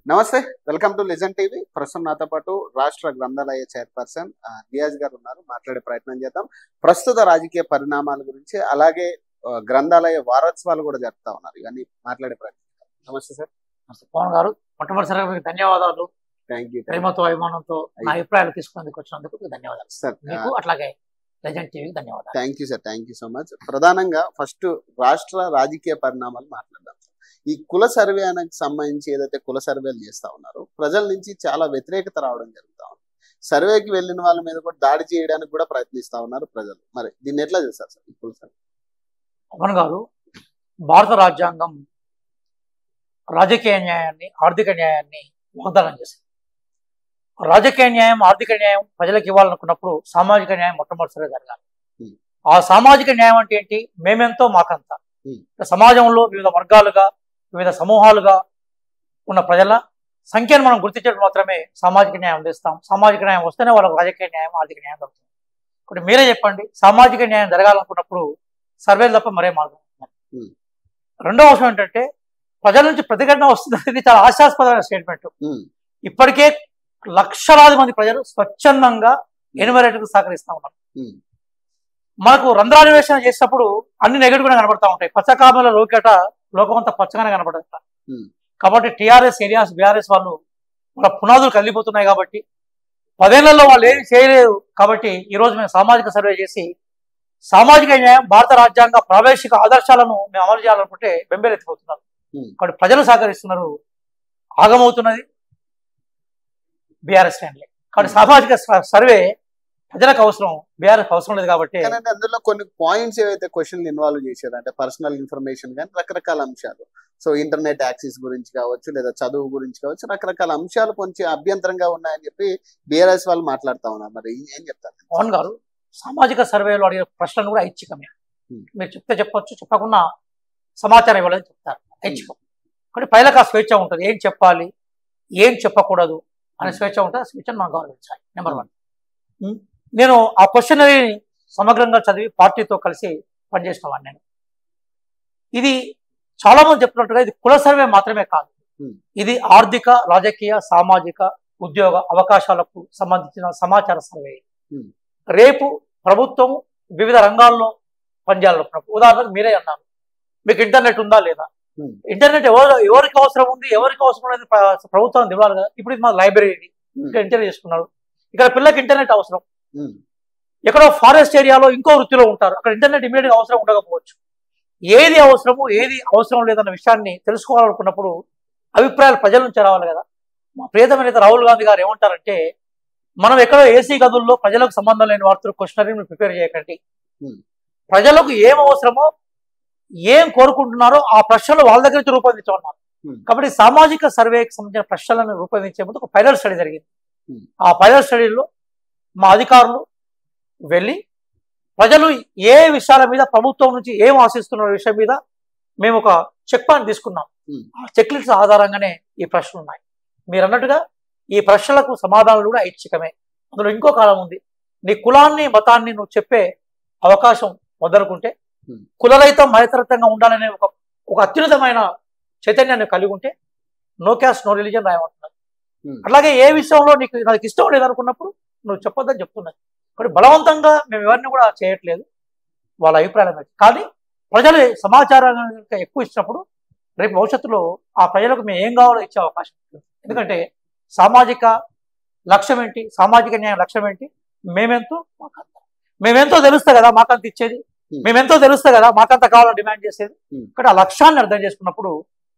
నమస్తే, welcome to legend TV. ప్రస్తుతం నాతో పాటు రాష్ట్ర గ్రంథాలయ చైర్పర్సన్ రియాజ్ గారు ఉన్నారు. మాట్లాడే ప్రయత్నం చేద్దాం. ప్రస్తుత రాజకీయ పరిణామాల గురించి, అలాగే గ్రంథాలయ వారోత్సవాలు కూడా జరుపుతా ఉన్నారు. ఇవన్నీ మాట్లాడే ప్రయత్నం చేద్దాం. నమస్తే సార్. పవన్ గారు, మొట్టమొదటిసారిగా మీకు ధన్యవాదాలు. Thank you. ప్రేమతో అభిమానంతో నా అభిప్రాయాలు తీసుకునేందుకు వచ్చినందుకు ధన్యవాదాలు సార్. మీకు, అట్లాగే లెజెండ్ టీవీకి ధన్యవాదాలు. Thank you sir, thank you so much. ప్రధానంగా ఫస్ట్ రాష్ట్ర రాజకీయ పరిణామాలు మాట్లాడదాం. ఈ కుల సర్వేకి సంబంధించి ఏదైతే కుల సర్వేలు చేస్తా ఉన్నారో ప్రజల నుంచి చాలా వ్యతిరేకత రావడం జరుగుతా ఉంది. సర్వేకి వెళ్ళిన వాళ్ళ మీద కూడా దాడి చేయడానికి కూడా ప్రయత్నిస్తా ఉన్నారు ప్రజలు. మరి దీన్ని ఎట్లా చేస్తారు సార్ ఈ కుల సర్వే? పవన్ గారు, భారత రాజ్యాంగం రాజకీయ న్యాయాన్ని, ఆర్థిక న్యాయాన్ని వాగ్దానం చేసింది. రాజకీయ న్యాయం, ఆర్థిక న్యాయం ప్రజలకు ఇవ్వాలనుకున్నప్పుడు సామాజిక న్యాయం మొట్టమొదటిసారిగా జరగాలి. ఆ సామాజిక న్యాయం అంటే ఏంటి? మేమెంతో మాకంతా. సమాజంలో వివిధ వర్గాలుగా, వివిధ సమూహాలుగా ఉన్న ప్రజల సంఖ్యను మనం గుర్తించడం మాత్రమే సామాజిక న్యాయం అందిస్తాం. సామాజిక న్యాయం వస్తేనే వాళ్ళకి రాజకీయ న్యాయం, ఆర్థిక న్యాయం దొరుకుతుంది. ఇప్పుడు మీరే చెప్పండి, సామాజిక న్యాయం జరగాలనుకున్నప్పుడు సర్వేలు తప్ప మరే మార్గం. రెండో అంశం ఏంటంటే, ప్రజల నుంచి ప్రతిఘటన వస్తుంది. ఇది చాలా ఆశాస్పదమైన స్టేట్మెంట్. ఇప్పటికే లక్షలాది మంది ప్రజలు స్వచ్ఛందంగా ఎన్యూమరేటర్కు సహకరిస్తూ ఉన్నారు. మనకు రంధ్రాన్వేషణ చేసినప్పుడు అన్ని నెగటివ్గా కనబడతా ఉంటాయి. పచ్చకామల లోకేట లోకమంతా పచ్చగానే కనబడతా. కాబట్టి టీఆర్ఎస్ ఏరియాస్, బీఆర్ఎస్ వాళ్ళు వాళ్ళ పునాదులు కదిలిపోతున్నాయి. కాబట్టి 10 ఏళ్లలో వాళ్ళు ఏం చేయలేదు. కాబట్టి ఈరోజు మేము సామాజిక సర్వే చేసి సామాజిక న్యాయం, భారత రాజ్యాంగ ప్రావేశిక ఆదర్శాలను మేము అమలు చేయాలనుకుంటే బెంబేలెత్తిపోతున్నారు. కాబట్టి ప్రజలు సహకరిస్తున్నారు. ఆగమవుతున్నది బీఆర్ఎస్ ఫ్యామిలీ. కాబట్టి సామాజిక సర్వే ప్రజలకు అవసరం, బీఆర్ఎస్ అవసరం లేదు. కాబట్టి అందులో కొన్ని పాయింట్స్ ఏవైతే క్వశ్చన్లు ఇన్వాల్వ్ చేశారు అంటే పర్సనల్ ఇన్ఫర్మేషన్ కానీ రకరకాల అంశాలు, సో ఇంటర్నెట్ యాక్సెస్ గురించి కావచ్చు, లేదా చదువు గురించి కావచ్చు, రకరకాల అంశాలు కొంచెం అభ్యంతరంగా ఉన్నాయని చెప్పి బీఆర్ఎస్ వాళ్ళు మాట్లాడుతూ ఉన్నారు. మరి ఏం చెప్తారు? పవన్ గారు, సామాజిక సర్వేలో అడిగే ప్రశ్నలు కూడా ఐచ్ఛికమే. మీరు చెప్తే చెప్పొచ్చు, చెప్పకుండా సమాచారం ఇవ్వాలని చెప్తారు. ఐచ్ఛికం. కానీ ప్రజలకు ఆ స్వేచ్ఛ ఉంటుంది. ఏం చెప్పాలి, ఏం చెప్పకూడదు అనే స్వేచ్ఛ ఉంటుంది. ఆ స్వేచ్ఛను మనం గౌరవించాలి. నెంబర్ 1. నేను ఆ క్వశ్చనరీ సమగ్రంగా చదివి పార్టీతో కలిసి పనిచేసిన వాడిని. నేను ఇది చాలా మంది చెప్పినట్టుగా ఇది కుల సర్వే మాత్రమే కాదు. ఇది ఆర్థిక, రాజకీయ, సామాజిక, ఉద్యోగ అవకాశాలకు సంబంధించిన సమాచార సర్వే. రేపు ప్రభుత్వం వివిధ రంగాల్లో పనిచేయాలనుకున్నప్పుడు, ఉదాహరణకు మీరే అన్నారు, మీకు ఇంటర్నెట్ ఉందా లేదా? ఇంటర్నెట్ ఎవరికి అవసరం ఉంది, ఎవరికి అవసరం లేదు ప్రభుత్వం ఇవ్వాలి కదా. ఇప్పుడు ఇది మా లైబ్రరీ, ఇక్కడ ఇంటర్నెట్ చేసుకున్నారు. ఇక్కడ పిల్లలకి ఇంటర్నెట్ అవసరం. ఎక్కడో ఫారెస్ట్ ఏరియాలో ఇంకో వృత్తిలో ఉంటారు, అక్కడ ఇంటర్నెట్ ఇమీడియట్ గా అవసరం ఉండకపోవచ్చు. ఏది అవసరము, ఏది అవసరం లేదన్న విషయాన్ని తెలుసుకోవాలనుకున్నప్పుడు అభిప్రాయాలు ప్రజల నుంచి రావాలి కదా. మా ప్రియతమ నేత రాహుల్ గాంధీ గారు ఏమంటారంటే, మనం ఎక్కడో ఏసీ గదుల్లో ప్రజలకు సంబంధం లేని వార్తలు క్వశ్చనరీని ప్రిపేర్ చేయకండి. ప్రజలకు ఏం అవసరమో, ఏం కోరుకుంటున్నారో ఆ ప్రశ్నలు వాళ్ళ దగ్గర నుంచి రూపొందించమన్నారు. కాబట్టి సామాజిక సర్వేకి సంబంధించిన ప్రశ్నలను రూపొందించే ముందు ఒక పైలట్ స్టడీ జరిగింది. ఆ పైలట్ స్టడీలో మా అధికారులు వెళ్ళి ప్రజలు ఏ విషయాల మీద, ప్రభుత్వం నుంచి ఏం ఆశిస్తున్న విషయం మీద మేము ఒక చెక్ పాయింట్ తీసుకున్నాం. ఆ చెక్ లిస్ట్ ఆధారంగానే ఈ ప్రశ్నలు ఉన్నాయి. మీరు అన్నట్టుగా ఈ ప్రశ్నలకు సమాధానాలు కూడా ఐచ్ఛికమే. అందులో ఇంకో కాలం ఉంది. నీ కులాన్ని, మతాన్ని నువ్వు చెప్పే అవకాశం వదలుకుంటే, కులరహితం, మతరహితంగా ఉండాలనే ఒక అత్యున్నతమైన చైతన్యాన్ని కలిగి ఉంటే నో క్యాస్ట్, నో రిలీజన్ రాయమంటున్నారు. అట్లాగే ఏ విషయంలో నాకు ఇష్టం లేదనుకున్నప్పుడు నువ్వు చెప్పొద్దని చెప్తున్నాయి. కాబట్టి బలవంతంగా మేము ఎవరిని కూడా చేయట్లేదు, వాళ్ళ అభిప్రాయాలు. కానీ ప్రజలు సమాచారాన్ని ఎక్కువ ఇచ్చినప్పుడు రేపు భవిష్యత్తులో ఆ ప్రజలకు మేము ఏం కావాలో ఇచ్చే అవకాశం ఉంటుంది. ఎందుకంటే సామాజిక లక్ష్యం ఏంటి, సామాజిక న్యాయం లక్ష్యం ఏంటి? మేమెంతో మాకంత. మేమెంతో తెలుస్తే కదా మాకంత ఇచ్చేది, మేమెంతో తెలుస్తే కదా మాకంత కావాలని డిమాండ్ చేసేది. కానీ ఆ లక్ష్యాన్ని అర్థం చేసుకున్నప్పుడు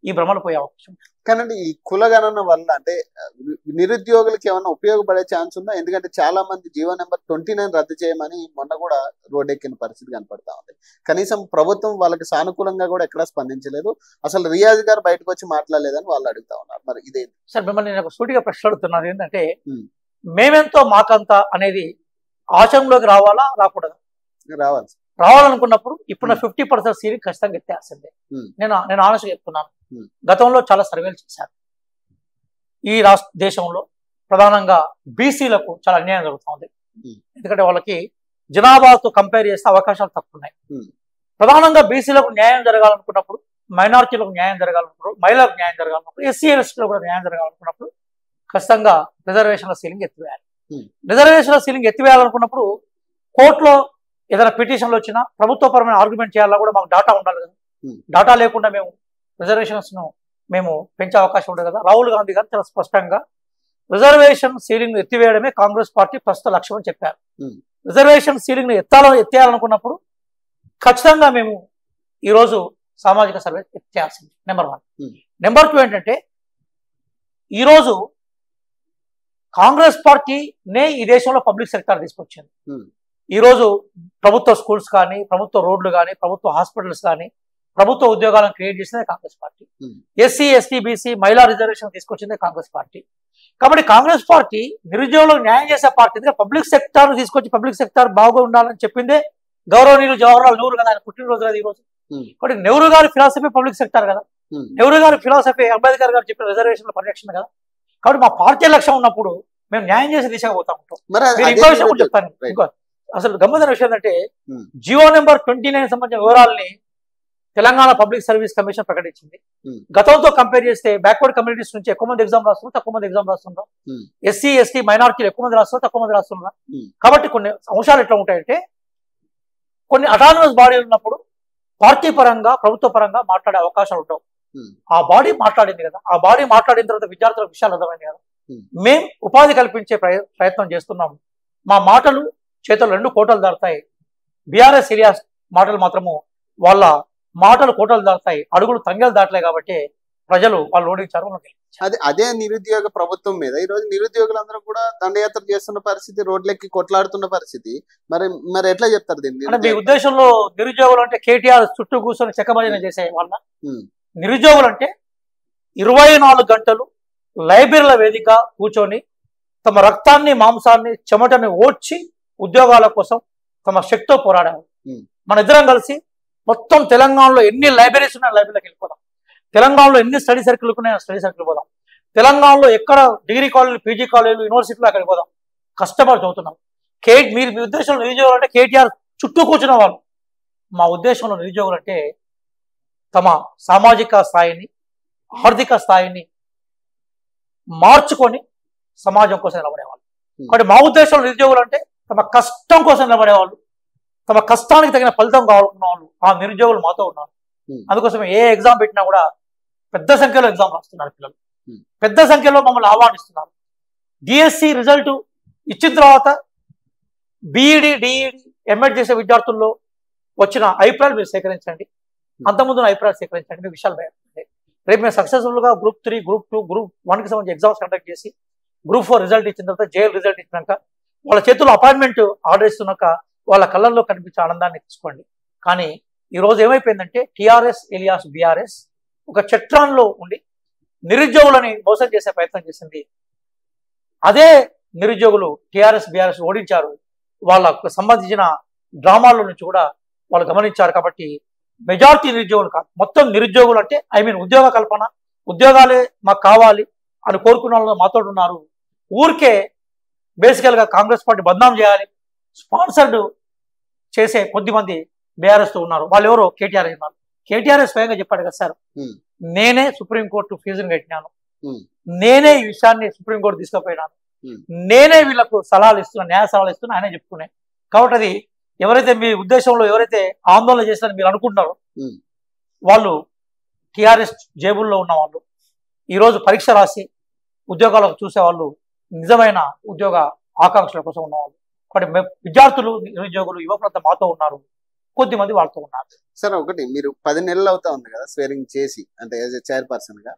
ఈ భ్రమలు పోయే అవకాశం. కానీ ఈ కులగణన వల్ల అంటే నిరుద్యోగులకి ఏమన్నా ఉపయోగపడే ఛాన్స్ ఉందా? ఎందుకంటే చాలా మంది జీవో నెంబర్ 29 రద్దు చేయమని మొన్న కూడా రోడ్డెక్కిన పరిస్థితి కనపడతా ఉంది. కనీసం ప్రభుత్వం వాళ్ళకి సానుకూలంగా కూడా ఎక్కడా స్పందించలేదు. అసలు రియాజ్ గారు బయటకు వచ్చి మాట్లాడలేదని వాళ్ళు అడుగుతా ఉన్నారు. మరి ఇదే సార్, మిమ్మల్ని నేను ఒక సూటిగా ప్రశ్న అడుగుతున్నాను. ఏంటంటే, మేమెంతో మాకంత అనేది ఆచరణలోకి రావాలా, రాకూడదు? రావాలి. రావాలనుకున్నప్పుడు ఇప్పుడు 50% సీట్ ఖచ్చితంగా ఎత్తేయాల్సిందే. నేను ఆనెస్ట్గా చెప్తున్నాను. గతంలో చాలా సర్వేలు చేశారు. ఈ దేశంలో ప్రధానంగా బీసీలకు చాలా అన్యాయం జరుగుతుంది. ఎందుకంటే వాళ్ళకి జనాభాతో కంపేర్ చేస్తే అవకాశాలు తక్కువ ఉన్నాయి. ప్రధానంగా బీసీలకు న్యాయం జరగాలనుకున్నప్పుడు మైనారిటీలకు న్యాయం జరగాలనుకున్నప్పుడు, మహిళలకు న్యాయం జరగాలనుకున్నప్పుడు, ఎస్సీ ఎస్టీలో కూడా న్యాయం జరగాలనుకున్నప్పుడు ఖచ్చితంగా రిజర్వేషన్ల సీలింగ్ ఎత్తివేయాలి. రిజర్వేషన్ల సీలింగ్ ఎత్తివేయాలనుకున్నప్పుడు కోర్టులో ఏదైనా పిటిషన్లు వచ్చినా ప్రభుత్వపరమైన ఆర్గ్యుమెంట్ చేయాలా కూడా మాకు డాటా ఉండాలి కదా. డాటా లేకుండా మేము రిజర్వేషన్స్ను మేము పెంచే అవకాశం ఉండదు కదా. రాహుల్ గాంధీ గారు చాలా స్పష్టంగా రిజర్వేషన్ సీలింగ్ ఎత్తివేయడమే కాంగ్రెస్ పార్టీ ప్రస్తుత లక్ష్యం అని చెప్పారు. రిజర్వేషన్ సీలింగ్ ఎత్తేయాలనుకున్నప్పుడు ఖచ్చితంగా మేము ఈరోజు సామాజిక సర్వే చేయాల్సింది నెంబర్ 1. నెంబర్ 2 ఏంటంటే ఈరోజు కాంగ్రెస్ పార్టీనే ఈ దేశంలో పబ్లిక్ సెక్టార్ తీసుకొచ్చింది. ఈరోజు ప్రభుత్వ స్కూల్స్ కానీ, ప్రభుత్వ రోడ్లు కానీ, ప్రభుత్వ హాస్పిటల్స్ కానీ, ప్రభుత్వ ఉద్యోగాలను క్రియేట్ చేసిందే Congress party. SC ST BC మహిళా రిజర్వేషన్ తీసుకొచ్చిందే కాంగ్రెస్ పార్టీ. కాబట్టి కాంగ్రెస్ పార్టీ నిరుద్యోగులకు న్యాయం చేసే పార్టీ. పబ్లిక్ సెక్టార్ తీసుకొచ్చి పబ్లిక్ సెక్టార్ బాగా ఉండాలని చెప్పిందే గౌరవనీయులు జవహర్లాల్ నెహ్రూ కదా. ఆయన పుట్టినరోజు కదా ఈరోజు. కాబట్టి నెహ్రూ గారి ఫిలాసఫీ పబ్లిక్ సెక్టార్ కదా. నెహ్రూ గారి ఫిలాసఫీ అంబేద్కర్ గారు చెప్పిన రిజర్వేషన్ల పరిరక్షణ కదా. కాబట్టి మా పార్టీ లక్ష్యం ఉన్నప్పుడు మేము న్యాయం చేసే దిశగా పోతా ఉంటాం. ఇంకో విషయం కూడా చెప్తాను. అసలు గమ్మత్తైన విషయం ఏంటంటే జియో నెంబర్ 29 సంబంధించిన వివరాలని తెలంగాణ పబ్లిక్ సర్వీస్ కమిషన్ ప్రకటించింది. గతంతో కంపేర్ చేస్తే బ్యాక్వర్డ్ కమ్యూనిటీస్ నుంచి ఎక్కువ మంది ఎగ్జామ్ రాస్తున్నారు, తక్కువ మంది ఎగ్జామ్ రాస్తున్నారు. ఎస్సీ ఎస్టీ మైనారిటీలు ఎక్కువ మంది రాస్తున్నారు, తక్కువ మంది రాస్తున్నారు. కాబట్టి కొన్ని అంశాలు ఎట్లా ఉంటాయంటే కొన్ని అటానమస్ బాడీలు ఉన్నప్పుడు పార్టీ పరంగా ప్రభుత్వ పరంగా మాట్లాడే అవకాశాలు ఉంటావు. ఆ బాడీ మాట్లాడింది కదా. ఆ బాడీ మాట్లాడిన తర్వాత విద్యార్థులకు విషయాలు అర్థమైంది కదా. మేం ఉపాధి కల్పించే ప్రయత్నం చేస్తున్నాం. మా మాటలు చేతులు 2 కోటలు దాటుతాయి. బీఆర్ఎస్ ఇలియాస్ మాటలు మాత్రము వాళ్ళ మాటలు కోటలు దాటుతాయి, అడుగులు తంగెలు దాటలే. కాబట్టి ప్రజలు వాళ్ళు ఓడించారు. అదే నిరుద్యోగ ప్రభుత్వం మీద ఈ రోజు నిరుద్యోగులందరూ కూడా దండయాత్ర చేస్తున్న పరిస్థితి, రోడ్లెక్కి కొట్లాడుతున్న పరిస్థితి. మరి ఎట్లా చెప్తారు దీన్ని? అంటే మీ ఉద్దేశంలో నిరుద్యోగులు అంటే కేటీఆర్ చుట్టూ కూర్చొని చెక్కభజన చేసే వాళ్ళ? నిరుద్యోగులు అంటే 24 గంటలు లైబ్రరీల వేదిక కూర్చొని తమ రక్తాన్ని మాంసాన్ని చెమటని ఓడ్చి ఉద్యోగాల కోసం తమ శక్తితో పోరాడారు. మన ఇద్దరం కలిసి మొత్తం తెలంగాణలో ఎన్ని లైబ్రరీస్ ఉన్నాయో లైబ్రరీలోకి వెళ్ళిపోదాం. తెలంగాణలో ఎన్ని స్టడీ సర్కిల్స్ ఉన్నాయో స్టడీ సర్కిల్ పోదాం. తెలంగాణలో ఎక్కడ డిగ్రీ కాలేజీలు, పీజీ కాలేజీలు, యూనివర్సిటీలు అక్కడికి పోదాం. కష్టపడి చదువుతున్నాం. మీరు మీ ఉద్దేశంలో నిరుద్యోగులు అంటే కేటీఆర్ చుట్టూ కూర్చున్న వాళ్ళు. మా ఉద్దేశంలో నిరుద్యోగులు అంటే తమ సామాజిక స్థాయిని, ఆర్థిక స్థాయిని మార్చుకొని సమాజం కోసం నిలబడేవాళ్ళు. కాబట్టి మా ఉద్దేశంలో నిరుద్యోగులు అంటే తమ కష్టం కోసం నిలబడేవాళ్ళు, తమ కష్టానికి తగిన ఫలితం కావాలనుకున్న వాళ్ళు. ఆ నిరుద్యోగులు మాతో ఉన్నారు. అందుకోసం ఏ ఎగ్జామ్ పెట్టినా కూడా పెద్ద సంఖ్యలో ఎగ్జామ్ రాస్తున్నారు పిల్లలు. పెద్ద సంఖ్యలో మమ్మల్ని ఆహ్వానిస్తున్నారు. డిఎస్సి రిజల్ట్ ఇచ్చిన తర్వాత బీఈడి, డిఈడి, ఎంఎడ్ చేసే విద్యార్థుల్లో వచ్చిన అభిప్రాయాలు మీరు సేకరించండి. అంతకుముందు అభిప్రాయాలు సేకరించండి. మీ విషయాలు బయటపడతాయి. రేపు మేము సక్సెస్ఫుల్గా గ్రూప్ 3, గ్రూప్ 2, గ్రూప్ 1కి సంబంధించి ఎగ్జామ్స్ కండక్ట్ చేసి గ్రూప్ 4 రిజల్ట్ ఇచ్చిన తర్వాత, జేఎల్ రిజల్ట్ ఇచ్చినాక వాళ్ళ చేతుల్లో అపాయింట్మెంట్ ఆర్డర్ ఇస్తున్నాక వాళ్ళ కళ్ళల్లో కనిపించే ఆనందాన్ని తీసుకోండి. కానీ ఈరోజు ఏమైపోయిందంటే టీఆర్ఎస్ ఎలియాస్ బీఆర్ఎస్ ఒక చట్రంలో ఉండి నిరుద్యోగులని మోసం చేసే ప్రయత్నం చేసింది. అదే నిరుద్యోగులు టీఆర్ఎస్ బీఆర్ఎస్ ఓడించారు. వాళ్ళకు సంబంధించిన డ్రామాల నుంచి కూడా వాళ్ళు గమనించారు. కాబట్టి మెజారిటీ నిరుద్యోగులు కాదు, మొత్తం నిరుద్యోగులు అంటే ఉద్యోగ కల్పన, ఉద్యోగాలే మాకు కావాలి అని కోరుకున్న వాళ్ళు మాతో ఉన్నారు. ఊరికే బేసికల్గా కాంగ్రెస్ పార్టీ బద్నాం చేయాలి, స్పాన్సర్డ్ చేసే కొద్దిమంది బీఆర్ఎస్తో ఉన్నారు. వాళ్ళు ఎవరో కేటీఆర్ ఉన్నారు. కేటీఆర్ స్వయంగా చెప్పాడు కదా సార్, నేనే సుప్రీంకోర్టు ఫీజును కట్టినాను, నేనే ఈ విషయాన్ని సుప్రీంకోర్టు తీసుకుపోయినాను, నేనే వీళ్ళకు సలహాలు ఇస్తున్నా, న్యాయ సలహాలు ఇస్తున్నా ఆయనే చెప్పుకునే. కాబట్టి అది ఎవరైతే మీ ఉద్దేశంలో ఎవరైతే ఆందోళన చేస్తారని మీరు అనుకుంటున్నారో వాళ్ళు టీఆర్ఎస్ జేబుల్లో ఉన్న వాళ్ళు, ఈరోజు పరీక్ష రాసి ఉద్యోగాలకు చూసేవాళ్ళు, నిజమైన ఉద్యోగ ఆకాంక్షల కోసం ఉన్నవాళ్ళు. కాబట్టి విద్యార్థులు, నిరుద్యోగులు, యువకులంతా మాతో ఉన్నారు, కొద్దిమంది వాళ్ళతో ఉన్నారు. సార్ ఒకటి, మీరు 10 నెలలు అవుతా ఉంది కదా స్వేరింగ్ చేసి, అంటే యాజ్ ఎ చైర్పర్సన్ గా,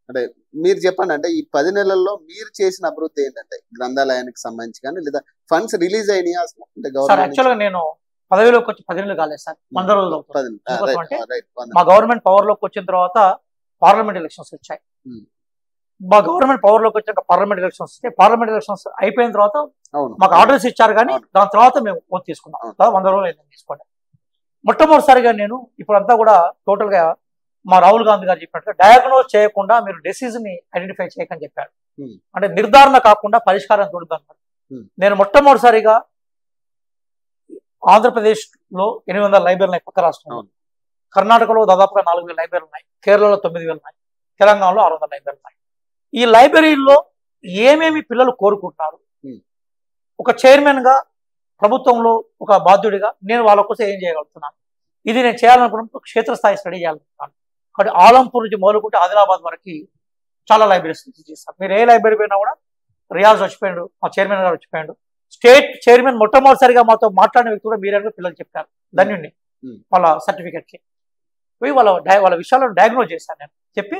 అంటే మీరు చెప్పండి, అంటే ఈ 10 నెలల్లో మీరు చేసిన అభివృద్ధి ఏంటంటే గ్రంథాలయానికి సంబంధించి కానీ, లేదా ఫండ్స్ రిలీజ్ అయినాయి అసలు? అంటే యాక్చువల్గా నేను పదవిలోకి వచ్చి 10 నెలలు కాలేదు సార్, 100 రోజులు అవుతుంది. మా గవర్నమెంట్ పవర్ లోకి వచ్చిన తర్వాత పార్లమెంట్ ఎలక్షన్స్ వచ్చాయి. మా గవర్నమెంట్ పవర్ లోకి వచ్చాక పార్లమెంట్ ఎలక్షన్స్ వస్తే, పార్లమెంట్ ఎలక్షన్స్ అయిపోయిన తర్వాత మాకు ఆర్డర్స్ ఇచ్చారు. కానీ దాని తర్వాత మేము ఓట్ తీసుకున్నాం. 100 రోజులు అయింది తీసుకోండి. మొట్టమొదటిసారిగా నేను ఇప్పుడంతా కూడా టోటల్ గా మా రాహుల్ గాంధీ గారు చెప్పినట్టుగా డయాగ్నోజ్ చేయకుండా మీరు డిసీజ్ ని ఐడెంటిఫై చేయకని చెప్పాడు. అంటే నిర్ధారణ కాకుండా పరిష్కారం చూడదన్నమాట. నేను మొట్టమొదటిసారిగా ఆంధ్రప్రదేశ్ లో 800 లైబ్రరీలు కొత్త రాష్ట్రం కర్ణాటకలో దాదాపుగా 4,000 లైబ్రరీలు ఉన్నాయి, కేరళలో 9,000 ఉన్నాయి, తెలంగాణలో 600 లైబ్రరీలు ఉన్నాయి. ఈ లైబ్రరీల్లో ఏమేమి పిల్లలు కోరుకుంటున్నారు, ఒక చైర్మన్గా ప్రభుత్వంలో ఒక బాధ్యుడిగా నేను వాళ్ళ కోసం ఏం చేయగలుగుతున్నాను, ఇది నేను చేయాలనుకున్నప్పుడు క్షేత్రస్థాయి స్టడీ చేయాలనుకుంటున్నాను. కాబట్టి ఆలంపూర్ నుంచి మొదలుకుంటే ఆదిలాబాద్ వరకు చాలా లైబ్రరీస్ చేస్తారు. మీరు ఏ లైబ్రరీ పోయినా కూడా, రియాజ్ వచ్చిపోయాడు, మా చైర్మన్ గారు వచ్చిపోయాడు, స్టేట్ చైర్మన్ మొట్టమొదటిసారిగా మాతో మాట్లాడిన వ్యక్తి కూడా మీరే పిల్లలు చెప్పారు, ధన్యుడిని. వాళ్ళ సర్టిఫికెట్కి పోయి వాళ్ళ విషయాలను డయాగ్నోజ్ చేశాను నేను. చెప్పి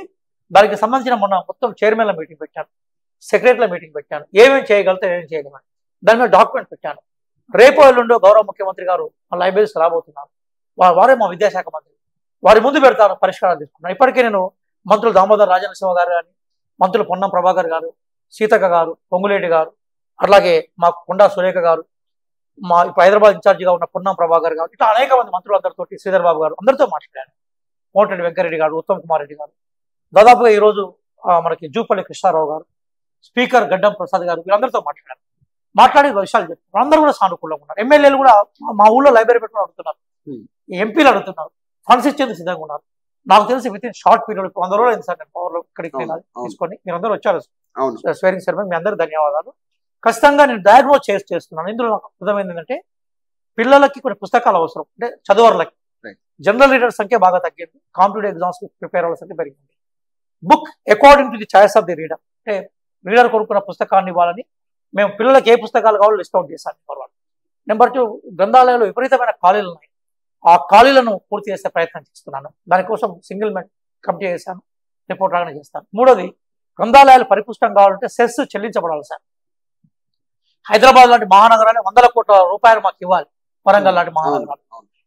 దానికి సంబంధించిన మొన్న మొత్తం చైర్మన్ల మీటింగ్ పెట్టాను, సెక్రటరీల మీటింగ్ పెట్టాను, ఏమేమి చేయగలిగితే ఏమేమి చేయగలను, దాని మీద డాక్యుమెంట్ పెట్టాను. రేపో ఎల్లుండో గౌరవ ముఖ్యమంత్రి గారు మా లైబ్రరీస్ రాబోతున్నారు, వారే మా విద్యాశాఖ మంత్రి, వారి ముందు పెడతాను, పరిష్కారాలు తీసుకున్నాను. ఇప్పటికే నేను మంత్రులు దామోదర్ రాజనరసింహ గారు కానీ, మంత్రులు పొన్నం ప్రభాకర్ గారు, సీతక్క గారు, పొంగులేటి గారు, అట్లాగే మా కొండా సురేఖ గారు, మా ఇప్పుడు హైదరాబాద్ ఇన్ఛార్జిగా ఉన్న పొన్నం ప్రభాకర్ గారు, ఇట్లా అనేక మంది మంత్రులందరితో, శ్రీధర్ బాబు గారు, అందరితో మాట్లాడాను. కోమటిరెడ్డి వెంకరెడ్డి గారు, ఉత్తమ్ కుమార్ రెడ్డి గారు, దాదాపుగా ఈరోజు మనకి జూపల్లి కృష్ణారావు గారు, స్పీకర్ గడ్డం ప్రసాద్ గారు, వీళ్ళందరితో మాట్లాడారు. మాట్లాడి విషయాలు చెప్తున్నారు. అందరూ కూడా సానుకూలంగా ఉన్నారు. ఎమ్మెల్యేలు కూడా మా ఊళ్ళో లైబ్రరీ పెట్టుకుని అడుగుతున్నారు, ఎంపీలు అడుగుతున్నారు, ఫండ్స్ ఇచ్చేందుకు సిద్ధంగా ఉన్నారు. నాకు తెలిసి విత్ ఇన్ షార్ట్ పీరియడ్ 100 రోజులు అయింది సార్ నేను పవర్లో ఇక్కడికి తీసుకొని. మీరందరూ వచ్చారు స్వేరింగ్ సెరమనీ, మీ అందరూ ధన్యవాదాలు. ఖచ్చితంగా నేను డయాగ్నోజ్ చేస్తున్నాను. ఇందులో నాకు అర్థమైంది ఏంటంటే పిల్లలకి కొన్ని పుస్తకాలు అవసరం, అంటే చదువర్లకి. జనరల్ రీడర్ సంఖ్య బాగా తగ్గింది, కాంపిటేటివ్ ఎగ్జామ్స్ ప్రిపేర్ అవ్వాల్సిన సంఖ్య పెరిగింది. Book according to the choice of the reader, అంటే రీడర్ కొనుక్కున్న పుస్తకాన్ని ఇవ్వాలని మేము పిల్లలకి ఏ పుస్తకాలు కావాలో లిస్ట్ అవుట్ చేశాను. నెంబర్ 2, గ్రంథాలయాలు విపరీతమైన ఖాళీలు ఉన్నాయి, ఆ ఖాళీలను పూర్తి చేసే ప్రయత్నం చేస్తున్నాను. దానికోసం సింగిల్ కమిటీ చేశాను, రిపోర్ట్ రాగానే చేస్తాను. 3వది, గ్రంథాలయాలు పరిపుష్టం కావాలంటే సెస్ చెల్లించబడాలి సార్. హైదరాబాద్ లాంటి మహానగరాన్ని 100 కోట్ల రూపాయలు మాకు ఇవ్వాలి, వరంగల్ లాంటి మహానగరాలు.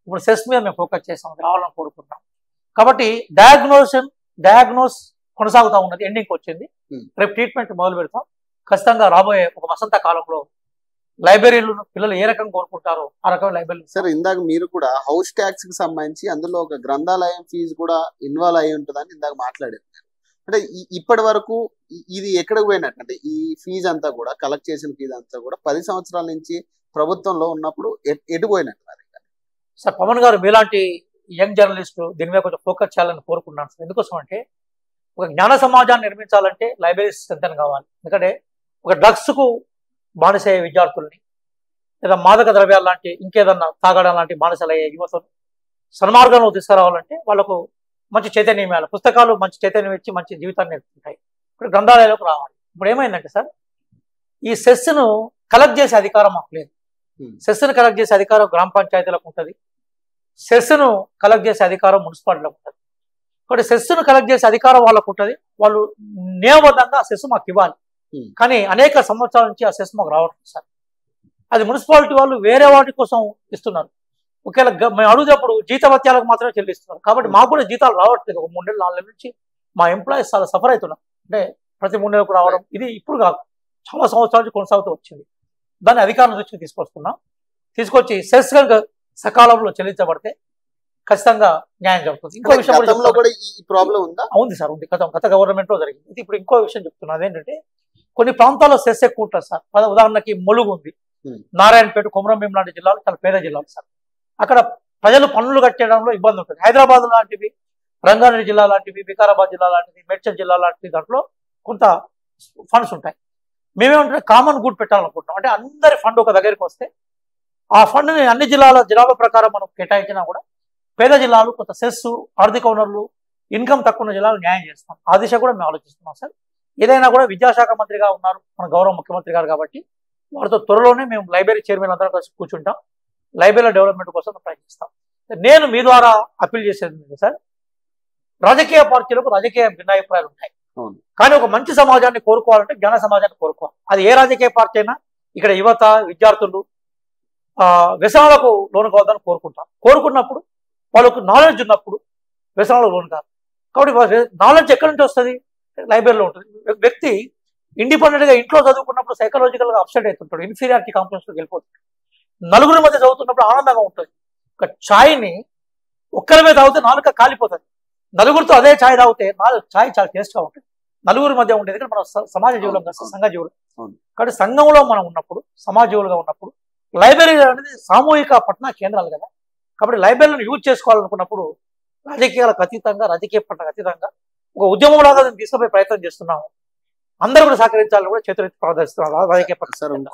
ఇప్పుడు సెస్ మీద మేము ఫోకస్ చేస్తాం, రావాలని కోరుకుంటున్నాం. కాబట్టి డయాగ్నోస్ కొనసాగుతూ ఉన్నది, ఎండింగ్కి వచ్చింది. రేపు ట్రీట్మెంట్ మొదలు పెడతాం. ఖచ్చితంగా రాబోయే ఒక వసంత కాలంలో లైబ్రరీలు పిల్లలు ఏ రకంగా కోరుకుంటారో ఆ రకమైన లైబ్రరీ. సార్, ఇందాక మీరు కూడా హౌస్ ట్యాక్స్ కి సంబంధించి అందులో ఒక గ్రంథాలయం ఫీజు కూడా ఇన్వాల్వ్ అయి ఉంటుందని ఇందాక మాట్లాడారు. అంటే ఇప్పటి వరకు ఇది ఎక్కడికి పోయినట్టు, అంటే ఈ ఫీజు అంతా కూడా, కలెక్ట్ చేసిన ఫీజు అంతా కూడా 10 సంవత్సరాల నుంచి ప్రభుత్వంలో ఉన్నప్పుడు ఎటుపోయినట్టు మరి? సార్, పవన్ గారు మీలాంటి యంగ్ జర్నలిస్టు దీని మీద కొంచెం ఫోకస్ చేయాలని కోరుకున్నాను సార్. ఎందుకోసం అంటే ఒక జ్ఞాన సమాజాన్ని నిర్మించాలంటే లైబ్రరీస్ స్ట్రెంత్ కావాలి. ఎందుకంటే ఒక డ్రగ్స్కు బానిసయ్యే విద్యార్థుల్ని, లేదా మాదక ద్రవ్యాలు లాంటి ఇంకేదన్నా తాగడం లాంటి బానిసలయ్యే యువతను సన్మార్గంలో తీసుకురావాలంటే వాళ్ళకు మంచి చైతన్యం ఇవ్వాలి. పుస్తకాలు మంచి చైతన్యం ఇచ్చి మంచి జీవితాన్ని నేర్పుతుంటాయి. ఇప్పుడు గ్రంథాలయాలకు రావాలి. ఇప్పుడు ఏమైందంటే సార్, ఈ సెస్ను కలెక్ట్ చేసే అధికారం మాకు లేదు. సెస్ను కలెక్ట్ చేసే అధికారం గ్రామ పంచాయతీలకు ఉంటుంది, సెస్ను కలెక్ట్ చేసే అధికారం మున్సిపాలిటీలకు ఉంటుంది. కాబట్టి సెస్ను కలెక్ట్ చేసే అధికారం వాళ్ళకు ఉంటుంది, వాళ్ళు నియమబద్ధంగా ఆ సెస్ మాకు ఇవ్వాలి. కానీ అనేక సంవత్సరాల నుంచి ఆ సెస్ మాకు రావట్లేదు సార్. అది మున్సిపాలిటీ వాళ్ళు వేరే వాటి కోసం ఇస్తున్నారు. ఒకవేళ మేము అడుగుతప్పుడు జీతభత్యాలకు మాత్రమే చెల్లిస్తున్నారు. కాబట్టి మాకు కూడా జీతాలు రావట్లేదు. ఒక 3 నెలలు 4 నెలల నుంచి మా ఎంప్లాయీస్ చాలా సఫర్ అవుతున్నారు. అంటే ప్రతి 3 నెలలకు రావడం ఇది ఇప్పుడు కాదు, చాలా సంవత్సరాల నుంచి కొనసాగుతూ వచ్చింది. దాన్ని అధికారుల దృష్టికి తీసుకొస్తున్నాం. తీసుకొచ్చి సెస్ కనుక సకాలంలో చెల్లించబడితే ఖచ్చితంగా న్యాయం జరుగుతుంది. ఇంకో విషయం ఉంది సార్, ఉంది. గత గవర్నమెంట్లో జరిగింది. ఇప్పుడు ఇంకో విషయం చెప్తున్నా, అదేంటంటే కొన్ని ప్రాంతాల్లో సెస్ ఎక్కువ ఉంటుంది సార్. ఉదాహరణకి ములుగు ఉంది, నారాయణపేట, కొమరంభీం లాంటి జిల్లాలు చాలా పేద జిల్లాలు సార్. అక్కడ ప్రజలు పన్నులు కట్టడంలో ఇబ్బంది ఉంటుంది. హైదరాబాద్ లాంటివి, రంగారెడ్డి జిల్లా లాంటివి, వికారాబాద్ జిల్లా లాంటివి, మేడ్చల్ జిల్లా లాంటివి దాంట్లో కొంత ఫండ్స్ ఉంటాయి. మేమేమంటే కామన్ గుడ్ పెట్టాలనుకుంటున్నాం. అంటే అందరి ఫండ్ ఒక దగ్గరికి వస్తే ఆ ఫండ్ని అన్ని జిల్లాల ప్రకారం మనం కేటాయించినా కూడా పేద జిల్లాలు కొంత సెస్, ఆర్థిక వనరులు, ఇన్కమ్ తక్కువ ఉన్న జిల్లాలు న్యాయం చేస్తాం. ఆ దిశ కూడా మేము ఆలోచిస్తున్నాం సార్. ఏదైనా కూడా విద్యాశాఖ మంత్రిగా ఉన్నారు మన గౌరవ ముఖ్యమంత్రి గారు, కాబట్టి వారితో త్వరలోనే మేము లైబ్రరీ చైర్మన్ అందరం కలిసి కూర్చుంటాం, లైబ్రరీ డెవలప్మెంట్ కోసం ప్రయత్నిస్తాం. నేను మీ ద్వారా అప్పీల్ చేసేది సార్, రాజకీయ పార్టీలకు రాజకీయ భిన్నాభిప్రాయాలు ఉంటాయి, కానీ ఒక మంచి సమాజాన్ని కోరుకోవాలంటే జ్ఞాన సమాజాన్ని కోరుకోవాలి. అది ఏ రాజకీయ పార్టీ అయినా ఇక్కడ యువత, విద్యార్థులు వ్యసనాలకు లోను కావద్దని కోరుకున్నప్పుడు వాళ్ళకు నాలెడ్జ్ ఉన్నప్పుడు వ్యసనాలకు లోను కాదు. కాబట్టి నాలెడ్జ్ ఎక్కడి నుంచి వస్తుంది? లైబ్రరీలో ఉంటుంది. వ్యక్తి ఇండిపెండెంట్గా ఇంట్లో చదువుకున్నప్పుడు సైకలాజికల్గా అప్సెట్ అవుతుంటాడు, ఇన్ఫీరియారిటీ కాంప్లెక్స్లోకి వెళ్ళిపోతుంది. నలుగురి మధ్య చదువుతున్నప్పుడు ఆనందంగా ఉంటుంది. ఒక ఛాయ్ని ఒక్కరి మీద తాగితే నాలుక కాలిపోతుంది, నలుగురితో అదే ఛాయ్ తాగితే ఛాయ్ చాలా టేస్ట్గా ఉంటుంది. నలుగురి మధ్య ఉండేది కానీ మన సమాజ జీవులం కాదు, సంఘ జీవులం. కాబట్టి సంఘంలో మనం ఉన్నప్పుడు, సమాజ జీవులుగా ఉన్నప్పుడు లైబ్రరీ అనేది సామూహిక పట్టణ కేంద్రాలు కదా. కాబట్టి లైబ్రరీలను యూజ్ చేసుకోవాలనుకున్నప్పుడు రాజకీయాలకు అతీతంగా, రాజకీయ పట్లకు అతీతంగా ఒక ఉద్యమంలాగా తీసుకుపోయే ప్రయత్నం చేస్తున్నాము. అందరూ కూడా సహకరించాలని కూడా చేతులెత్తి ప్రదర్శిస్తున్నారు రాజకీయ పట్ల.